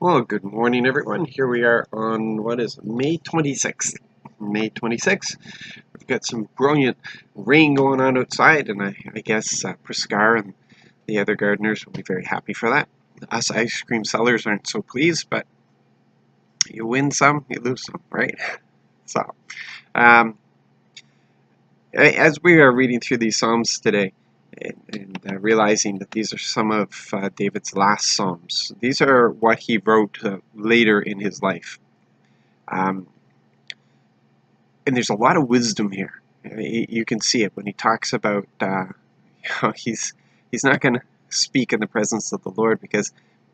Well, good morning, everyone. Here we are on, what is it, May 26th. May 26th. We've got some brilliant rain going on outside, and I guess Priscar and the other gardeners will be very happy for that. Us ice cream sellers aren't so pleased, but you win some, you lose some, right? So, um, as we are reading through these Psalms today, and realizing that these are some of David's last Psalms, these are what he wrote later in his life. Um, and there's a lot of wisdom here. You can see it when he talks about he's not going to speak in the presence of the Lord because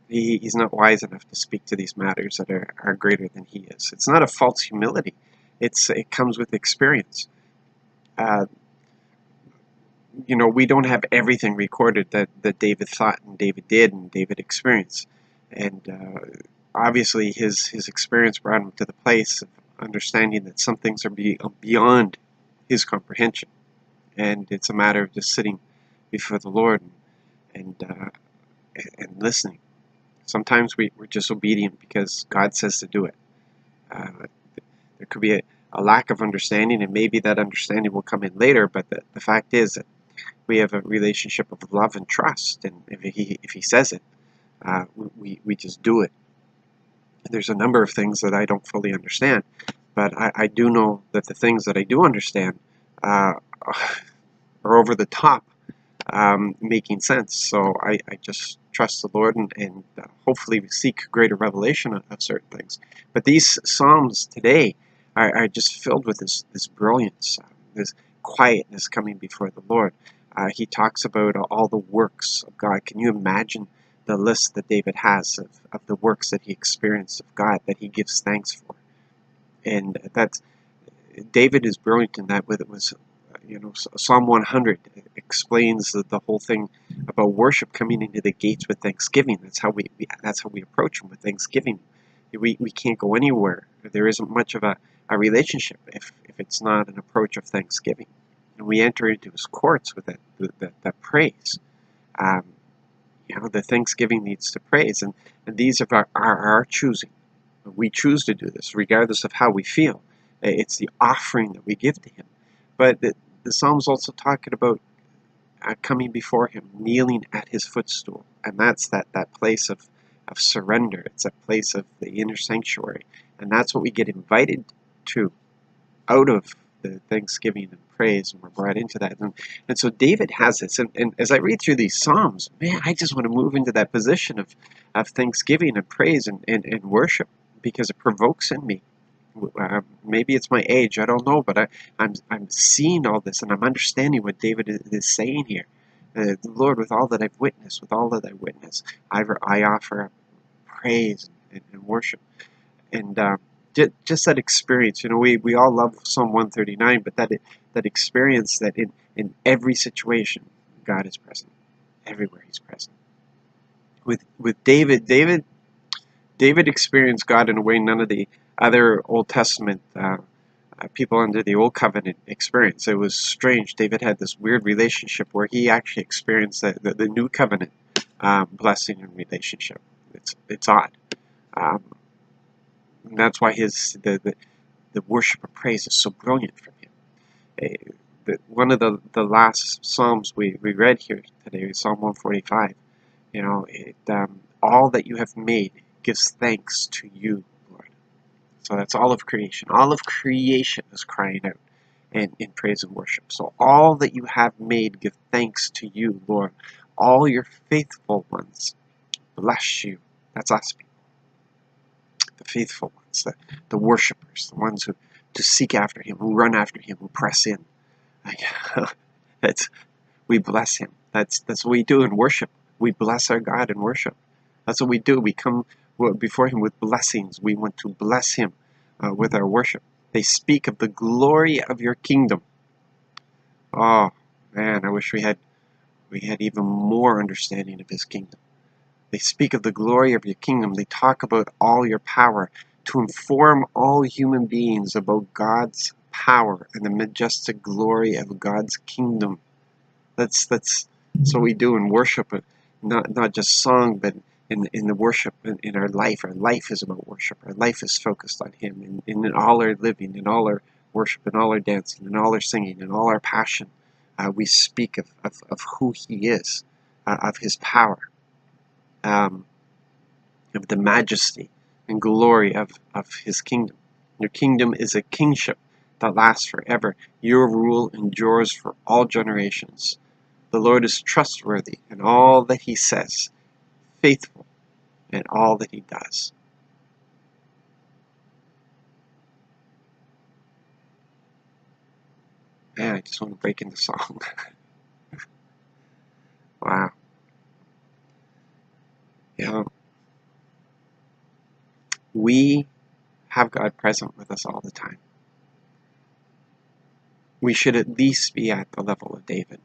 he's not wise enough to speak to these matters that are greater than he is. It's not a false humility. It comes with experience. Uh, we don't have everything recorded that David thought and David did and David experienced. And obviously his experience brought him to the place of understanding that some things are beyond his comprehension. And it's a matter of just sitting before the Lord and listening. Sometimes we're just obedient because God says to do it. There could be a lack of understanding, and maybe that understanding will come in later, but the fact is that we have a relationship of love and trust, and if he says it, we just do it. There's a number of things that I don't fully understand, but I do know that the things that I do understand are over the top, making sense. So I just trust the Lord and hopefully seek greater revelation of certain things. But these Psalms today are just filled with this brilliance, this quietness coming before the Lord. He talks about all the works of God. Can you imagine the list that David has of the works that he experienced of God, that he gives thanks for? And David is brilliant in that. With it was, Psalm 100 explains the whole thing about worship coming into the gates with thanksgiving. That's how we approach him, with thanksgiving. We can't go anywhere. There isn't much of a relationship if it's not an approach of thanksgiving. And we enter into his courts with that praise. The thanksgiving needs to praise, and these are our choosing. We choose to do this regardless of how we feel. It's the offering that we give to him. But the Psalm's also talking about coming before him, kneeling at his footstool. And that's that place of surrender. It's a place of the inner sanctuary. And that's what we get invited to out of the thanksgiving and praise, and we're brought into that. And so David has this. And as I read through these Psalms, man, I just want to move into that position of thanksgiving and praise and worship, because it provokes in me. Maybe it's my age, I don't know, but I'm seeing all this, and I'm understanding what David is saying here. Lord, with all that I've witnessed, I offer praise and worship. And just that experience, we all love Psalm 139, but that experience that in every situation, God is present. Everywhere He's present. With David experienced God in a way none of the other Old Testament people under the Old Covenant experienced. It was strange. David had this weird relationship where he actually experienced the New Covenant blessing and relationship. It's odd. And that's why the worship of praise is so brilliant for him. One of the last Psalms we read here today is Psalm 145. All that you have made gives thanks to you, Lord. So that's all of creation. All of creation is crying out in praise and worship. So all that you have made give thanks to you, Lord. All your faithful ones bless you. That's us people. The faithful ones, the worshipers, the ones who seek after him, who run after him, who press in. We bless him. That's what we do in worship. We bless our God in worship. That's what we do. We come before him with blessings. We want to bless him with our worship. They speak of the glory of your kingdom. Oh man, I wish we had even more understanding of his kingdom. They speak of the glory of your kingdom. They talk about all your power, to inform all human beings about God's power and the majestic glory of God's kingdom. That's what we do in worship, not just song, but in the worship in our life. Our life is about worship. Our life is focused on Him. In all our living, in all our worship, in all our dancing, in all our singing, in all our passion, we speak of who He is, of His power, of the majesty and glory of His kingdom. Your kingdom is a kingship that lasts forever. Your rule endures for all generations. The Lord is trustworthy in all that He says, faithful in all that He does. Man, I just want to break into song. Wow. You know, we have God present with us all the time. We should at least be at the level of David.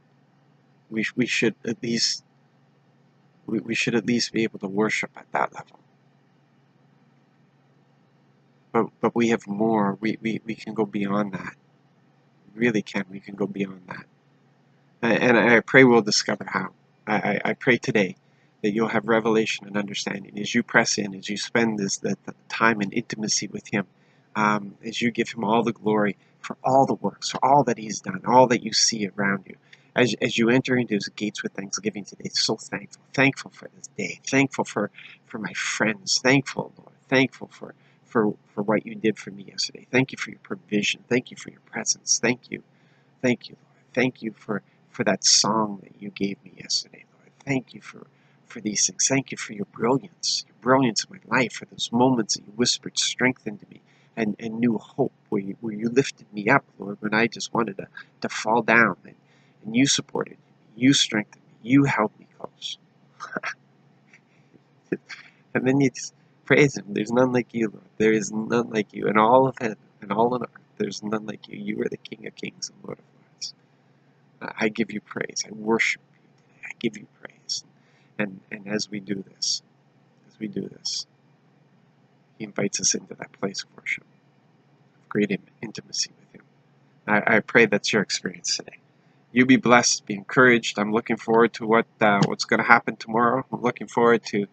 We should at least be able to worship at that level. But we have more. We can go beyond that. We really can. We can go beyond that. And I pray we'll discover how. I pray today that you'll have revelation and understanding as you press in, as you spend the time and intimacy with Him, as you give Him all the glory for all the works, for all that He's done, all that you see around you. As you enter into His gates with thanksgiving today, so thankful for this day, thankful for my friends, thankful, Lord, thankful for what you did for me yesterday. Thank you for your provision. Thank you for your presence. Thank you, Lord. Thank you for that song that you gave me yesterday, Lord. Thank you for these things. Thank you for your brilliance in my life, for those moments that you whispered strength into me and new hope, where you lifted me up, Lord, when I just wanted to fall down, and you supported me, you strengthened me, you held me close. And then you just praise Him. There's none like you, Lord. There is none like you in all of heaven and all on earth. There's none like you. You are the King of kings and Lord of lords. I give you praise. I worship you today. I give you praise. And as we do this, He invites us into that place of worship, of great intimacy with Him. I pray that's your experience today. You be blessed, be encouraged. I'm looking forward to what's going to happen tomorrow. I'm looking forward to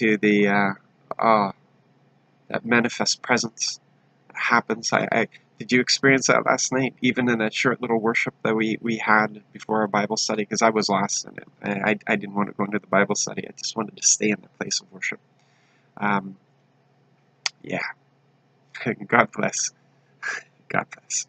the that manifest presence that happens. Did you experience that last night, even in that short little worship that we had before our Bible study? Because I was lost in it. I didn't want to go into the Bible study. I just wanted to stay in the place of worship. Yeah. God bless. God bless.